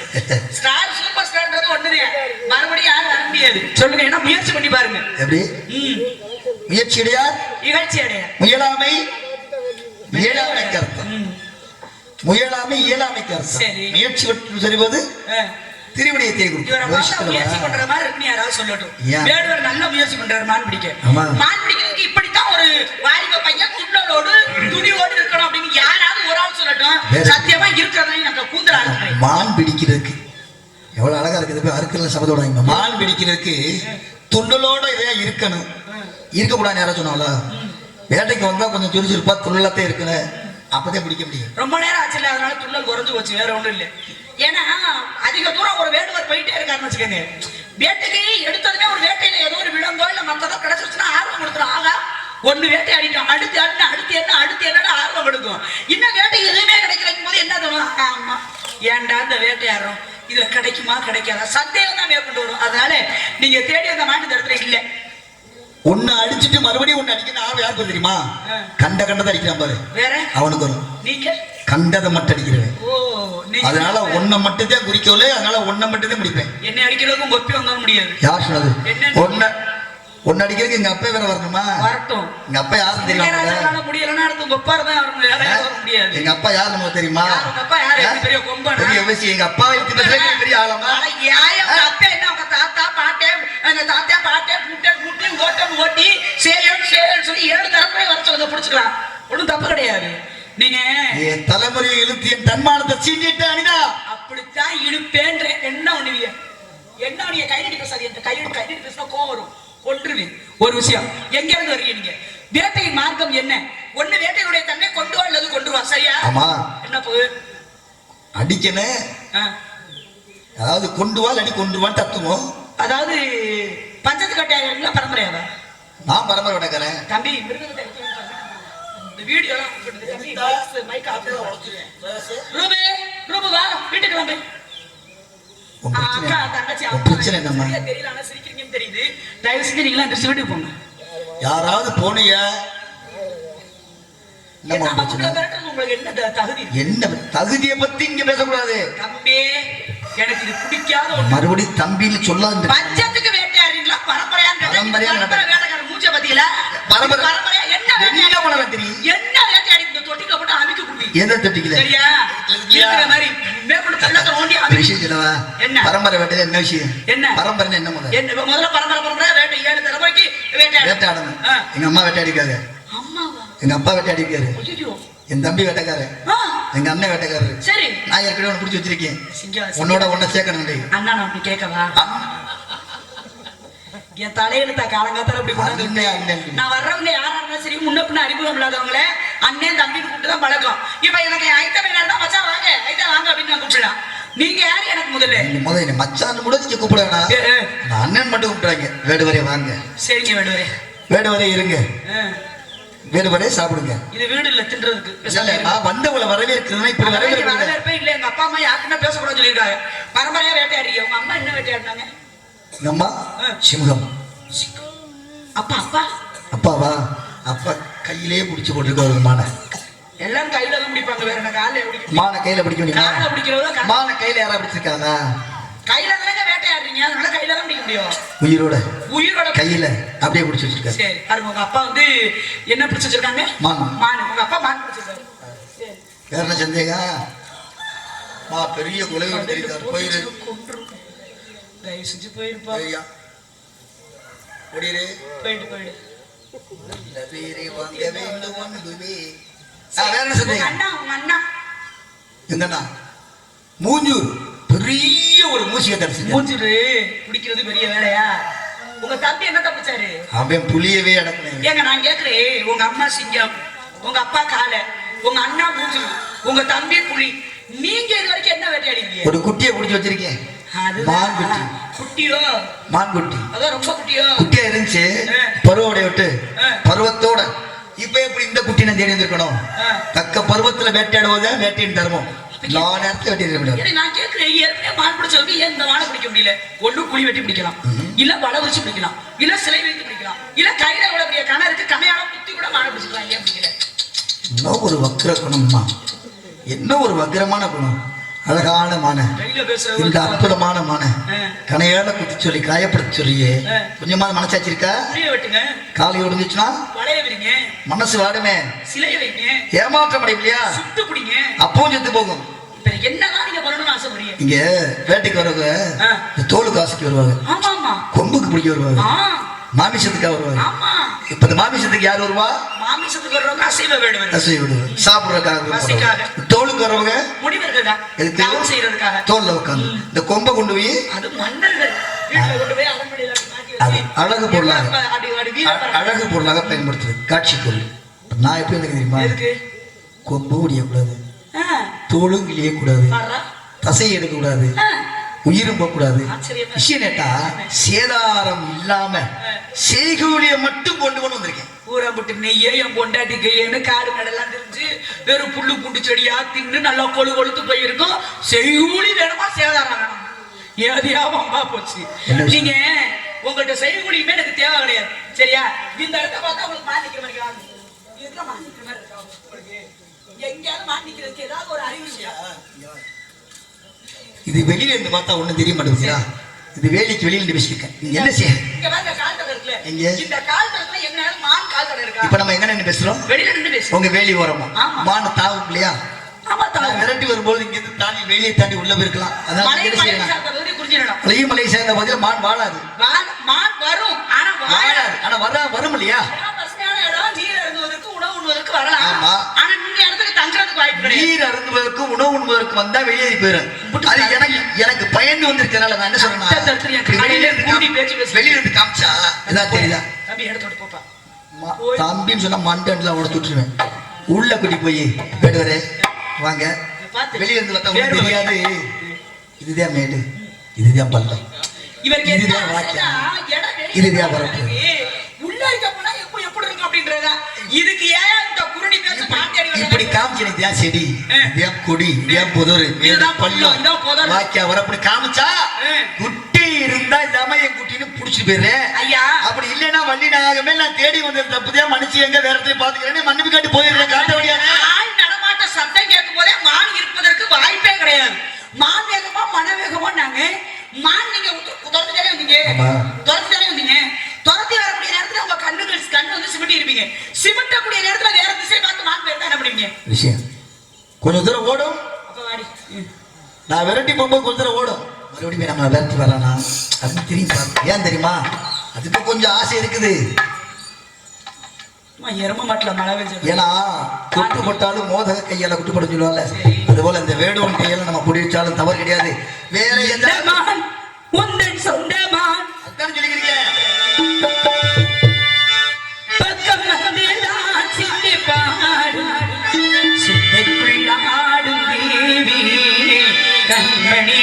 ஸ்டார் சூப்பர் ஸ்டார்ன்றது ஒண்ணுதான், மறுபடியும் யாரும் வர முடியாது. சொல்லுங்க, ஏன்னா முயற்சி பண்ணி பாருங்க. எப்படி முயற்சி அடையார் இகழ்ச்சி அடையார், முயலாமை இயலாமை கருத்தம், முயலாமை இயலாமை கருத்தம், முயற்சி செய்வது திருவிடையை தேடி முயற்சி பண்ற மாதிரி இருக்கு. யாராவது சொல்லட்டும், வேடுவர் நல்ல முயற்சி பண்றாரு மான் பிடிக்க. மான் பிடிக்கிறதுக்கு இப்படித்தான் ஒரு வாலிப பையன் துள்ளலோடு துணியோடு இருக்கணும் அப்படின்னு யாராவது ஒரு ஆள் சொல்லட்டும். சத்தியமா இருக்கிறதா எனக்கு கூந்தல் அறுக்கிறேன். மான் பிடிக்கிறதுக்கு எவ்வளவு அழகா இருக்குது, அறுக்கல சபதோட. மான் பிடிக்கிறதுக்கு துள்ளலோட இதையா இருக்கணும், இருக்கக்கூடாது. யாராவது சொன்னாங்களா? வேட்டைக்கு வந்தா கொஞ்சம் சுறுசுறுப்பா துள்ளத்தே இருக்கணும், அப்பதான் பிடிக்க முடியும். ரொம்ப நேரம் ஆச்சு, அதனால துள்ளல் குறைஞ்சு போச்சு, வேற ஒண்ணும் இல்லை. ஏன்னா அதிக தூரம் ஒரு வேடுவர் போயிட்டே இருக்காருன்னு வச்சுக்கோங்க, வேட்டைக்கு எடுத்ததுமே ஒரு வேட்டையில ஏதோ ஒரு விலங்கோ இல்ல மத்ததோ கிடைச்சிருச்சுன்னா ஆர்வம் கொடுத்துரும். ஆகா ஒண்ணு வேட்டை அடிக்கும், அடுத்து என்ன அடுத்து என்ன அடுத்து என்னன்னு ஆர்வம் கொடுக்கும். இன்னும் வேட்டை எதுவுமே கிடைக்கலைக்கும் போது என்ன தோணும், ஆமா ஏன்டா இந்த வேட்டையாடுறோம், இதுல கிடைக்குமா கிடைக்காதா சந்தேகம் தான் மேற்கொண்டு வரும். அதனால நீங்க தேடி அந்த மாட்டு இடத்துல இல்ல ஒன்னு அடிச்சுட்டு மறுபடியும் ஒன்னு அடிக்கணும். ஆள் யாருக்கு தெரியுமா? கண்டதை அடிக்கிறான் பாரு, வேற அவனுக்கு வரும். நீங்க கண்டதை மட்டும் அடிக்கிறேன், அதனால ஒன்ன மட்டும் தான் குறிக்கோல, அதனால ஒன்ன மட்டும் தான் முடிப்பேன். என்ன அடிக்கிறதுக்கும் கொப்பி வந்த முடியாது. யார் சொன்னது? ஒன்னு அடிக்கிறதுக்கு எங்க அப்பா வேற வரணுமா? வரட்டும். எங்க அப்பா யாரும் தெரியுமா? முடியலன்னா அடுத்து கொப்பார் தான் வரணும், வேற யாரும் வர முடியாது. எங்க அப்பா யார் நமக்கு தெரியுமா? உங்க அப்பா யாரு? பெரிய கொம்பனா எங்க அப்பா பெரிய ஆளமா? அப்பா என்ன உங்க தாத்தா பாட்டே, அந்த தாத்தா பாட்டே கூட்டே கூட்டி ஓட்டம் ஓட்டி சேயம் சேயம் சொல்லி 7 தலைமுறை வர சொல்ல பிடிச்சுக்கலாம், ஒன்றும் தப்பு கிடையாது. நீங்க தலைமுறையை இழுத்து என் தன்மானத்தை சீண்டிட்டு அனிதா அப்படித்தான் இழுப்பேன்ற என்ன ஒண்ணுவிய என்ன நீங்க கையடி பேசாது, என் கையடி பேசினா கோவம் வரும், கொன்றுவேன். ஒரு விஷயம், எங்க இருந்து வரீங்க நீங்க? வேட்டையின் மார்க்கம் என்ன? ஒண்ணு வேட்டையுடைய தன்மை கொண்டு வா அல்லது கொண்டு வா, சரியா? ஆமா. என்ன போகுது அடிக்கணும், அதாவது கொண்டு வா இல்லாட்டி கொண்டு வான்னு தத்துவம். அதாவது பஞ்சத்து கட்டையா பரம்பரையாவா? நான் பரம்பரை விடக்கிறேன் தம்பி. மிருகத்தை வீடியோ யாராவது போனிய என்ன தகுதியை பத்தி இங்க பேசக்கூடாது தம்பி. எனக்கு இது பிடிக்காத மறுபடியும் தம்பின்னு சொல்லாது. பஞ்சத்துக்கு வேட்டையாடி பரம்பரையான்னு கேட்டா, பரம்பரையா பரம்பரை வேலைக்காரன் மூச்சை பாத்தீங்களா? பரம்பரை. பரம்பரையா என்ன என்ன பண்ண தெரியும்? என்ன வேட்டையாடி இந்த தொட்டிக்க போட்டு அமைக்க குடி எதை தொட்டிக்கல? சரியா? இருக்கிற மாதிரி மேற்கொண்டு பள்ளத்தை ஓண்டி ஒரு விஷயம் சொல்லவா? என்ன? பரம்பரை வேட்டையில என்ன விஷயம்? என்ன? பரம்பரை என்ன முதல்ல? என்ன முதல்ல பரம்பரை வேட்டை 7 தலைமுறைக்கு வேட்டையாடணும். எங்க அம்மா வேட்டையாடிக்காரு, அம்மாவா? எங்க அப்பா வேட்டையாடிக்காரு, ஐயோ. என் தம்பி வேட்டைக்காரு, எங்க அண்ணன் வேட்டைக்காரரு. சரி. நான் ஏற்கனவே உன்னை பிடிச்சி வச்சிருக்கேன். சிங்கம் உன்னோட ஒன்ன சேர்க்கணும். அண்ணா நான் அப்படி கேட்கவா? என் தலையெழுத்த காலங்காத்தால இப்படி கொண்டாந்து நான் வர்றவங்க யாரா இருந்தாலும் சரி, முன்ன பின்ன அறிமுகம் இல்லாதவங்கள அண்ணன் தம்பின்னு கூப்பிட்டு தான் பழக்கம். இப்ப எனக்கு ஐட்டம் என்ன இருந்தா மச்சான் வாங்க, ஐட்டம் வாங்க அப்படின்னு நான் கூப்பிடலாம். நீங்க யாரு எனக்கு முதல்ல மச்சான் கூட நீங்க கூப்பிட வேணாம், அண்ணன் மட்டும் கூப்பிடுறாங்க. வேடுவரே வாங்க. சரிங்க வேடுவரே. வேடுவரே இருங்க, வேடுவரே சாப்பிடுங்க. இது வீடு இல்ல தின்றதுக்கு. வந்தவளை வரவேற்கிறதுனா இப்படி வரவேற்பே இல்ல. எங்க அப்பா அம்மா யாருக்குன்னா பேசக்கூடாதுன்னு சொல்லியிருக்காங்க. பரம்பரையா வேட்டையாடுறீங்க. உங்க அம்மா என்ன வேட்டையாடினாங்க? எங்க அம்மா சிங்கம். அப்பா அப்பா அப்பாவா? அப்பா கையிலேயே பிடிச்சு போட்டுருக்காரு மானை. எல்லாரும் கையில தான் பிடிப்பாங்க, வேற என்ன காலையில பிடிக்கும்? மானை கையில பிடிக்க முடியுமா? காலையில பிடிக்கிறதோ மானை கையில யாரா பிடிச்சிருக்காங்க? கையில தானே வேட்டையாடுறீங்க, அதனால கையில தான் பிடிக்க முடியும். உயிரோட கையில அப்படியே பிடிச்சு வச்சிருக்காரு. சரி பாருங்க, உங்க அப்பா வந்து என்ன பிடிச்சு வச்சிருக்காங்க? மான். உங்க அப்பா மான் பிடிச்சிருக்காரு. சரி. வேற என்ன சந்தேகம்? பெரிய குலவி தெரியுது. போயிரு, தயவு செஞ்சு போயிருப்பா. போயிடு. மூஞ்சூர் பெரிய ஒரு மூசியை தரிசி. மூஞ்சூர் பிடிக்கிறது பெரிய வேலையா? உங்க தம்பி என்ன தப்பிச்சாரு? அவன் புளியவே அடக்கணும். ஏங்க நான் கேக்குறேன், உங்க அம்மா சிங்கம், உங்க அப்பா காலை, உங்க அண்ணா மூஞ்சூர், உங்க தம்பி புலி, நீங்க இது வரைக்கும் என்ன வேட்டையாடிங்க? ஒரு குட்டியை பிடிச்சி வச்சிருக்கேன். குட்டியோ? மான்குட்டி. அதான் ரொம்ப குட்டியோ? குட்டியா இருந்துச்சு, பருவோடைய விட்டு பருவத்தோட. இப்ப எப்படி இந்த குட்டி நான் தேடி வந்திருக்கணும்? தக்க பருவத்துல வேட்டையாடுவத வேட்டையின் தர்மம். நான் நேரத்துல வேட்டையிட முடியாது. நான் கேட்கிறேன், ஏற்கனவே மான் பிடிச்சவங்க ஏன் இந்த மானை பிடிக்க முடியல? ஒண்ணு குழி வெட்டி பிடிக்கலாம், இல்ல வலை வச்சு பிடிக்கலாம், இல்ல சிலை வைத்து பிடிக்கலாம், இல்ல கையில கூட பெரிய கணம் இருக்கு, கமையால குத்தி கூட மானை பிடிச்சிக்கலாம். ஏன் பிடிக்கல? என்ன ஒரு வக்ர குணம்மா, என்ன ஒரு வக்ரமான குணம். அழகான மான, இந்த அற்புதமான மான கனையால குத்தி சொல்லி காயப்படுத்த சொல்லியே கொஞ்சமா மனசாச்சிருக்கா? காலை ஒடுங்குச்சுன்னா மனசு வாடுமே, ஏமாற்றம் அடையலையா? அப்பவும் செத்து போகும். இங்க வேட்டைக்கு வருவாங்க, தோல் காசுக்கு வருவாங்க, கொம்புக்கு பிடிக்க வருவாங்க, மாமிசத்துக்காக வருவாங்க. இப்ப இந்த மாமிசத்துக்கு யார் வருவா? மாமிசத்துக்கு வர்றவங்க அசைவ வேடுவர், சாப்பிடுறதுக்காக. தோலுக்கு வர்றவங்க முனிவர்கள் தான், தவம் செய்யறதுக்காக தோல்ல உட்காந்து இந்த கொம்பை கொண்டு போய் அது மன்னர்கள் வீட்டுல கொண்டு போய் அரண்மனையில அழகு பொருளாக, அழகு பொருளாக பயன்படுத்துறது, காட்சி பொருள். நான் எப்படி எனக்கு தெரியுமா? கொம்பும் உடையக்கூடாது, தோலும் கிளியக்கூடாது, தசையை எடுக்கக்கூடாது, உயிரும் போகக்கூடாது. விஷயம் கேட்டா சேதாரம் இல்லாம செய்கூலிய மட்டும் கொண்டு கொண்டு வந்திருக்கேன். ஊரம்பட்டு நெய்யே என் பொண்டாட்டிக்கு ஏன்னு காடு கடலாம் தெரிஞ்சு வெறும் புல்லு புண்டு செடியா தின்னு நல்லா கொழு கொழுத்து போயிருக்கும். செய்கூலி வேணுமா சேதாரம் வேணும்? ஏதியா அம்மா போச்சு. நீங்க உங்கள்கிட்ட செய்கூலியுமே எனக்கு தேவை கிடையாது. சரியா? இந்த இடத்த பார்த்தா உங்களுக்கு மாட்டிக்கிற மாதிரி இதுல மாட்டிக்கிற மாதிரி இருக்கா? உங்களுக்கு எங்கேயாவது மாட்டிக்கிறதுக்கு ஏதாவது ஒரு அறிவு இல்லையா? இது வெளியில இருந்து பார்த்தா ஒண்ணும் தெரிய மாட்டேங்குதா? இது வேலிக்கு வெளியில இருந்து பேசிருக்கேன். என்ன செய்ய? இங்க பாருங்க, கால் தடை இருக்குல. எங்க? இந்த கால் தடத்துல என்ன மான் கால் தடை இருக்கா? இப்ப நம்ம எங்க நின்னு பேசுறோம்? வெளியில நின்னு பேசுறோம். உங்க வேலி ஓரமா மான் தாவும் இல்லையா? ஆமா, தாவும். விரட்டி வரும்போது இங்க இருந்து தாண்டி வெளியே தாண்டி உள்ள போயிருக்கலாம். அதான் மலை சார்ந்த பகுதி குறிஞ்சிடணும். மலை சேர்ந்த பகுதியில மான் வாழாது. மான் வரும், ஆனா வாழாது. ஆனா வரும் இல்லையா? நீர் அருந்துவதற்கு உணவு உண்ணுவதற்கு வரலாம். ஆமா. ஆனா இந்த இடத்துக்கு தங்குறதுக்கு வாய்ப்பு கிடையாது. நீர் அருந்துவதற்கு உணவு உண்ணுவதற்கு வந்தா வெளியேறி போயிடும். அது எனக்கு பயந்து வந்திருக்கனால நான் என்ன சொல்றேன்னா, வெளியில இருந்து காமிச்சா ஏதாவது தெரியுதா? தம்பி இடத்தோட போப்பா. தம்பின்னு சொன்னா மண்டன்ல உடச்சு விட்டுருவேன். உள்ள குடி போய் வேடுவரே வாங்க, வெளியில இருந்து பார்த்தா உங்களுக்கு தெரியாது. இதுதான் மேடு, இதுதான் பள்ளம், இதுதான் வாக்கியம், இதுதான் வரப்பு. இதுக்கு ஏன் இந்த குருடி பேச மாட்டேடி இப்படி காமிச்சு இதுதான் செடி, இதுதான் கொடி, இதுதான் புதரு, இதுதான் பள்ளம், வாக்கியா வர அப்படி காமிச்சா குட்டி இருந்தா இல்லாம என் குட்டின்னு புடிச்சிட்டு போயிடுறேன். ஐயா அப்படி இல்லைன்னா வள்ளி நாகமே நான் தேடி வந்தது தப்புதான், மனுச்சு எங்க வேற இடத்துல பாத்துக்கிறேன்னு மன்னிப்பு காட்டி போயிடுறேன். காட்ட வழியான ஆள் நடமாட்ட சத்தம் கேட்கும் போதே மான் இருப்பதற்கு வாய்ப்பே கிடையாது. மான் வேகமா மன வேகமா நாங்க மான் நீங்க துரத்துட்டாலே வந்தீங்க, துரத்துட்டாலே வந்தீங்க. விட்டக்கூடிய நேரத்துல வேற திசை பார்த்து மான் போயிருந்தா என்ன பண்ணுவீங்க? விஷயம் கொஞ்சம் தூரம் ஓடும், அப்ப வாடி. நான் விரட்டி போகும்போது கொஞ்சம் தூரம் ஓடும், மறுபடியும் நம்ம விரட்டி வரலானா அப்படின்னு திரும்பி பார்க்க. ஏன் தெரியுமா? அதுக்கு கொஞ்சம் ஆசை இருக்குது. எரும மாட்டுல மழை பெஞ்சு ஏன்னா குட்டு போட்டாலும் மோதக கையால குட்டு போட சொல்லுவாங்கல்ல, அதுபோல இந்த வேடுவன் கையால நம்ம குடி வச்சாலும் தவறு கிடையாது. வேற எந்த மான் உந்தன் சொந்த மான் அதான் சொல்லிக்கிறீங்க. பக்கம் வந்துதான் சிந்தி பாடு சிந்தைக்குள் ஆடும் தேவி கண்மணி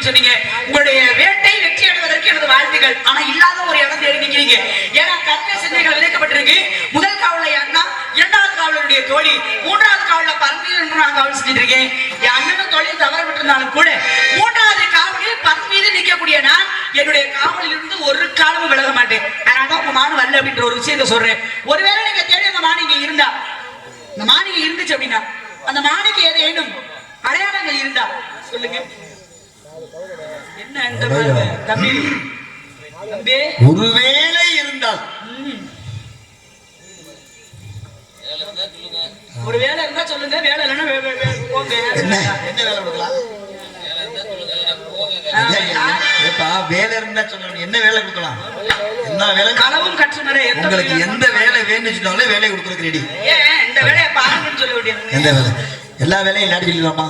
சொன்னீங்க. உங்களுடைய வேட்டை வெற்றி அடைவதற்கு எனது வாழ்த்துக்கள். ஆனா இல்லாத ஒரு இடம் தேடி நிக்கிறீங்க. ஏன்னா கர்ம சிந்தனைகள் விதைக்கப்பட்டிருக்கு. முதல் காவல அண்ணா, இரண்டாவது காவலருடைய தோழி, மூன்றாவது காவல பரமீர் என்று நான் காவல் செஞ்சுட்டு இருக்கேன். என் அண்ணனும் தோழியும் தவற விட்டிருந்தாலும் கூட மூன்றாவது காவலில் பரமீது நிற்கக்கூடிய நான் என்னுடைய காவலில் இருந்து ஒரு காலமும் விலக மாட்டேன். அதனால உங்க மானு வரல அப்படின்ற ஒரு விஷயத்த சொல்றேன். ஒருவேளை நீங்க தேடி அந்த மானு இங்க இருந்தா, இந்த மானு இங்க இருந்துச்சு அப்படின்னா அந்த மானுக்கு ஏதேனும் அடையாளங்கள் இருந்தா சொல்லுங்க. என்ன இந்த தம்பி தம்பி ஒருவேளை இருந்தால் ஒரு வேலை இருந்தா சொல்லுங்க. வேலை இல்லைன்னா போங்க. என்ன வேலை கொடுக்கலாம்? வேலை இருந்தா சொல்லணும். என்ன வேலை கொடுக்கலாம்? என்ன வேலை? களவும் கற்றுனரே. உங்களுக்கு எந்த வேலை வேணும்னு சொன்னாலும் வேலையை கொடுக்குறதுக்கு ரெடி. ஏன் இந்த வேலையை பாருங்கன்னு சொல்ல வேண்டியது? எந்த வேலை? எல்லா வேலையும் இல்லாட்டி சொல்லலாமா?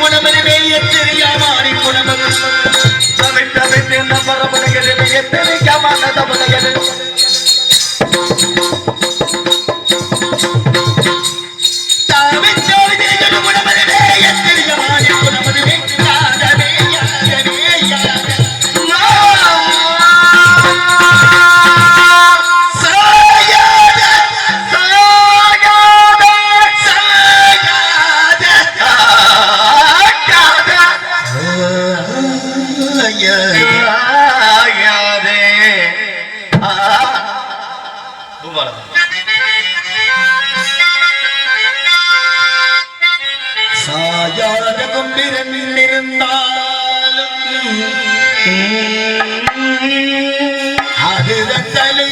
மனமனமே எத்தனை சாயாதகம் பிறந்திருந்தாலும் அது தலை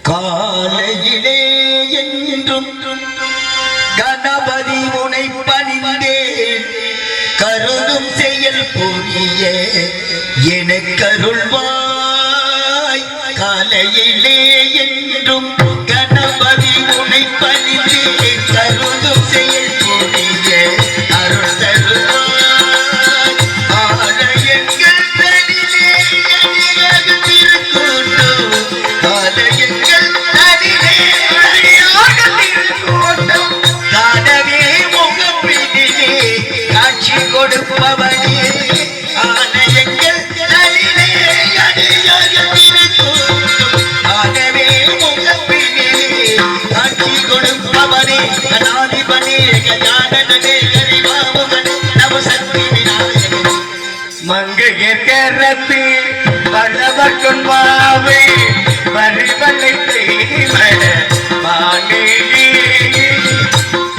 காலையிலே என்றும் கணபதி உனை பணிந்தேன் கருதும் செயல் புரிய எனக்கருள்வாய் காலையிலே என்றும் கணபதி உனை பணிந்தேன் கருதும் செயல் புரிய அருள் தருவாய் ஆலயங்கள் தனிலே அடியாக திருக்கூட்டம் ஆலயங்கள் தனிலே அடியாக திருக்கூட்டம் காணவே முகப்பினிலே காட்சி கொடுப்பவனே ஆலயங்கள் தனிலே அடியாக திருக்கூட்டம் காணவே முகப்பினிலே காட்சி கொடுப்பவனே அநாதிபனே கஜானனே கரிமாமுகனே நவசக்தி விநாயகனே மங்கையர்கரத்து பலவர்க்கும் மாவே வரிவலை தெய்வ மானே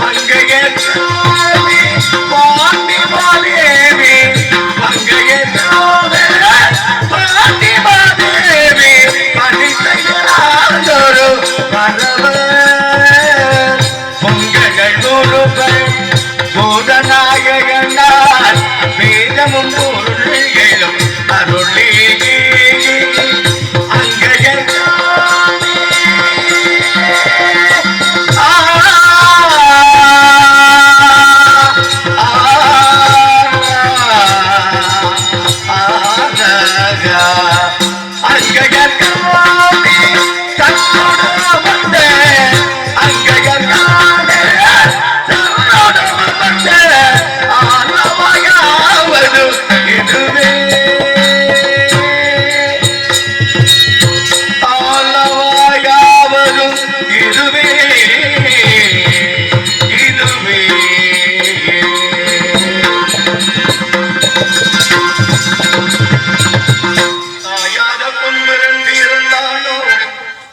மங்கையர்காவே பாண்டி மாதேவி மங்கையர்காவே பாண்டி மாதேவி பணித்தையராதொரு பரவர் பொங்கல் ஒருவர் பூதநாயகனார் வேதமும் பொருள்களும் அருளே அங்கையர்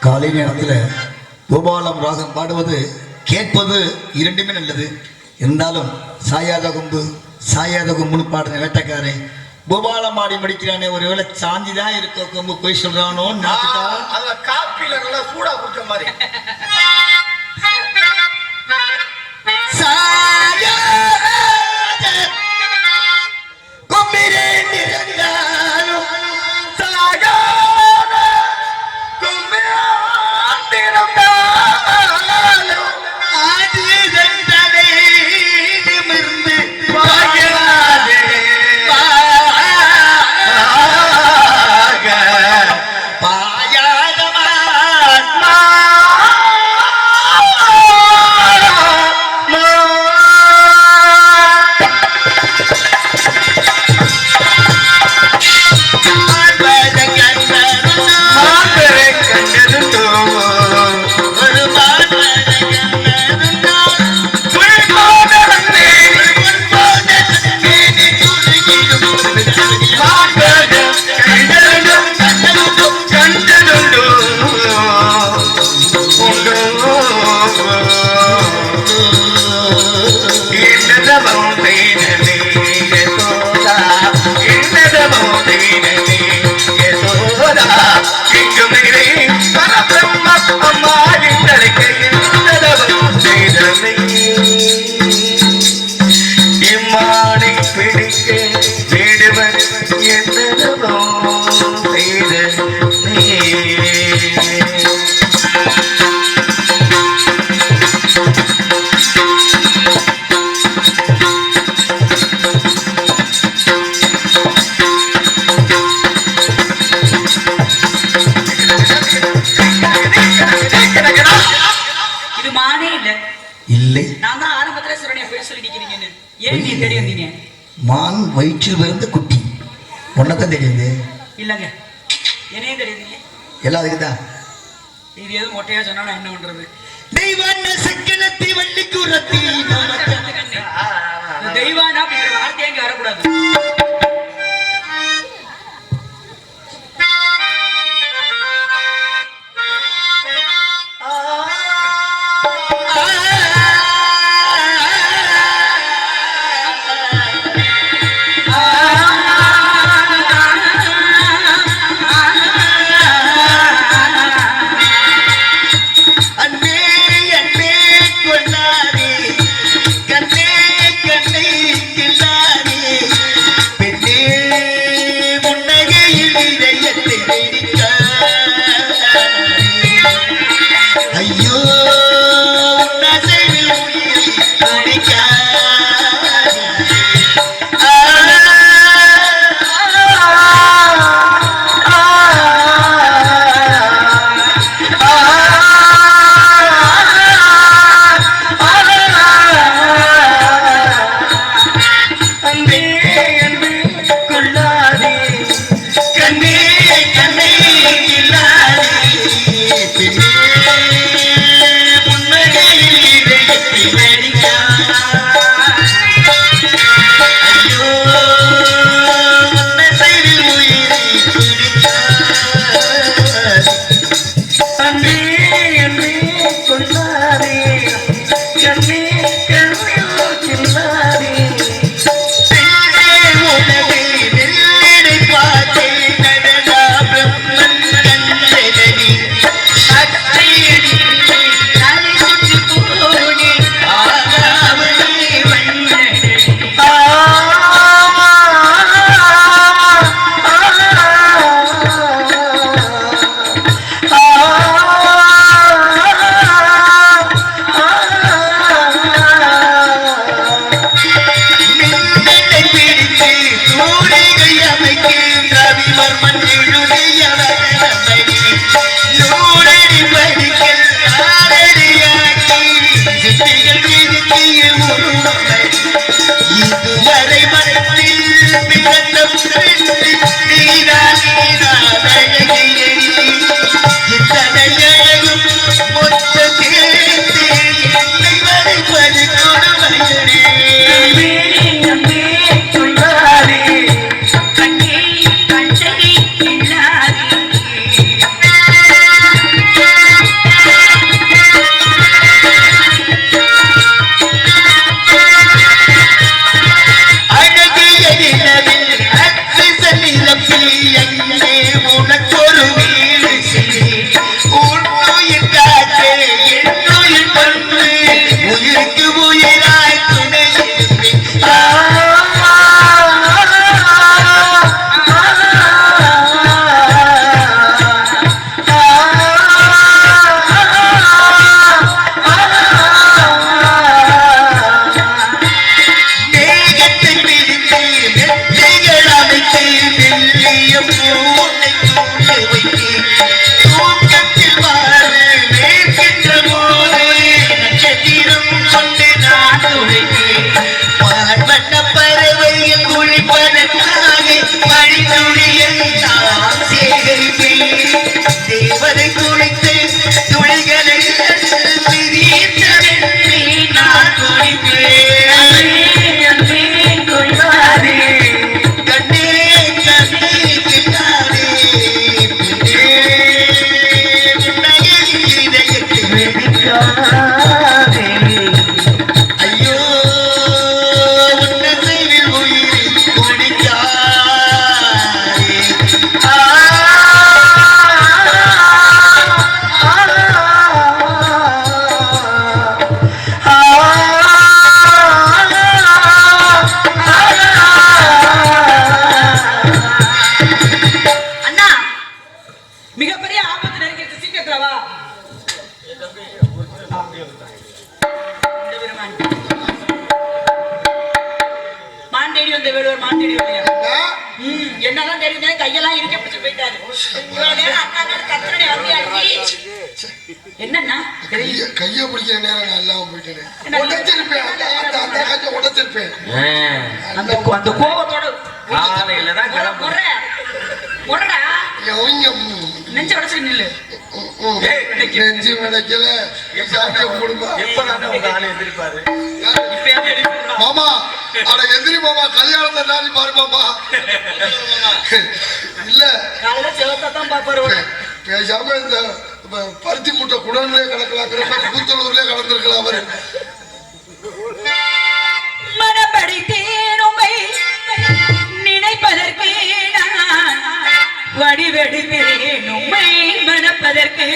காலை நேரத்தில் கோபாலம் ராகம் பாடுவது கேட்பது இரண்டுமே நல்லது. இருந்தாலும் சாயாத கொம்புன்னு பாடுற வேட்டைக்காரன் கோபாலம் ஆடி முடிக்கிறானே, ஒருவேளை சாஞ்சிதான் இருக்க கொம்பு போய் சொல்றானோ காப்பில நல்லா சூடா குடிச்ச மாதிரி என்னதவம் செய்தனே யசோதா என்னதவம் செய்தனே யசோதா இங்குமிரே பரபிரம்ம அம்மா எங்களுக்கு என்னதவம் செய்தனே இம்மானை பிடிக்க வேடுவன் என்னதவம் செய்தனே. இது மானே இல்ல. இல்லை. நான் தான் ஆரம்பத்துல சொல்றேன் போய் சொல்லி நிக்கிறீங்கன்னு. ஏன் நீ தேடி வந்தீங்க? மான் வயிற்றில் பிறந்த குட்டி உன்னதான் தெரியுது இல்லங்க என்னையும் தெரியுதுங்க. எல்லாம் அதுக்குதான். இது எதுவும் மொட்டையா சொன்னா நான் என்ன பண்றது? தெய்வான சக்கனத்தி வள்ளி குரத்தி தெய்வானா அப்படிங்கிற வார்த்தையே இங்க வரக்கூடாது. ஐயோ வந்த வேடுவர் மாட்டிடி வரலையா? என்னதான் தெரியுது, கையெல்லாம் இருக்க பிடிச்சு போயிட்டாரு. இவ்வளவு நேரம் அண்ணா கத்திரனை வந்து என்னன்னா கைய பிடிக்கிற நேரம் நான் எல்லாம் போயிட்டேன். உடைச்சிருப்பேன், அந்த கையை உடைச்சிருப்பேன். அந்த கோபத்தோட காலையிலதான் கிளம்புறேன். முறடா அவங்க நெஞ்ச உடச்சு நில்லு. நெஞ்சு விளைக்கல குடும்பம் எப்பதான் உங்க ஆளு எதிர்ப்பாரு? மாமா அட எதிரி மாமா கல்யாணத்தை நாளி பாரு மாமா. இல்ல காலையில செவத்தான் பாப்பாரு. பேசாம இந்த பருத்தி முட்டை குடன்லயே கலக்கலாம், கூத்தலூர்லயே கலந்துருக்கலாம். அவரு மனப்படி தேனுமை நினைப்பதற்கு நான் வடிவெடுக்கிறேன் உம்மை மணப்பதற்கு.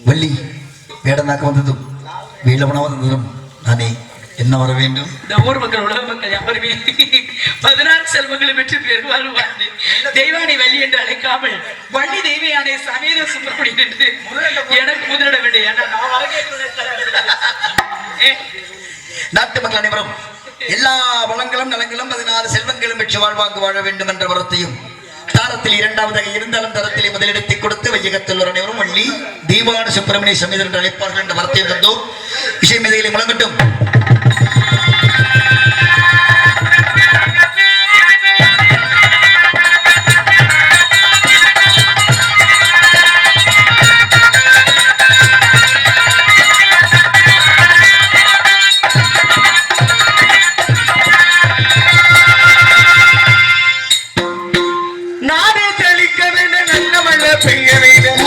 வள்ளி வேடனாக்க வந்ததும் வீழவனா வந்ததும் நானே என்ன வர வேண்டும்? இந்த ஊர் மக்கள் உலக மக்கள் யாருமே 16 செல்வங்களை பெற்று பேர் வாழ்வார்கள். தெய்வானை வள்ளி என்று அழைக்காமல் வள்ளி தெய்வயானை சமேத சுப்பிரமணியன் என்று எனக்கு முதலிட வேண்டும். நாட்டு மக்கள் அனைவரும் எல்லா வளங்களும் நலங்களும் 16 செல்வங்களும் பெற்று வாழ்வாங்கு வாழ வேண்டும் என்ற வரத்தையும் தாரத்தில் இரண்டாவதாக இருந்தாலும் தரத்திலே முதலிடத்தை கொடுத்து வையகத்தில் ஒரு அனைவரும் வள்ளி தெய்வான சுப்பிரமணிய சமேதர் என்று அழைப்பார்கள் என்ற வரத்தையும் தந்தோம். இசை மேதைகளை முழங்கட்டும்.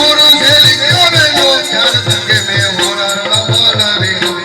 ஊரு செழிக்க வேண்டும், ஞான சங்கமே ஓராரணம் வாழ வேண்டும்.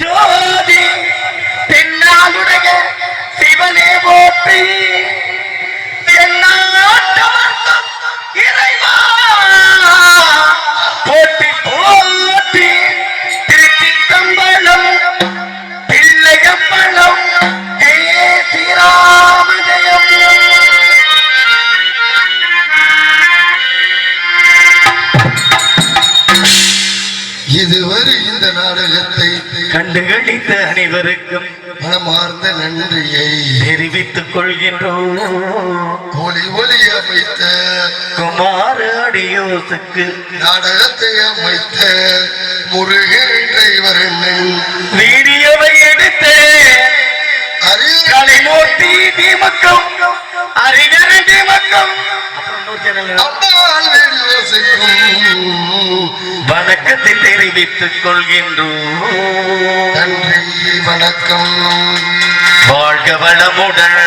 ஜோதி தென்னாளுடைய சிவனே போற்றி என்னாட்டவர்க்கும் இறைவா போற்றி போற்றி திருச்சிற்றம்பலம் பிள்ளையம்பலம் ஜெய ஸ்ரீராம ஜெயம். இதுவரை இந்த நாடகத்தை கண்டுகளித்த அனைவருக்கும் மனமார்ந்த நன்றியை தெரிவித்துக் கொள்கின்றோம். ஒளி ஒளி அமைத்த குமார அடியோசுக்கு நாடகத்தை அமைத்த முருகன் டிரைவரன் வீடியோவை எடுத்து கலைமூர்த்தி தீமக்கம் அறிஞர் தீமக்கம் வணக்கத்தை தெரிவித்துக் கொள்கின்றோம். நன்றி வணக்கம். வாழ்க வளமுடன்.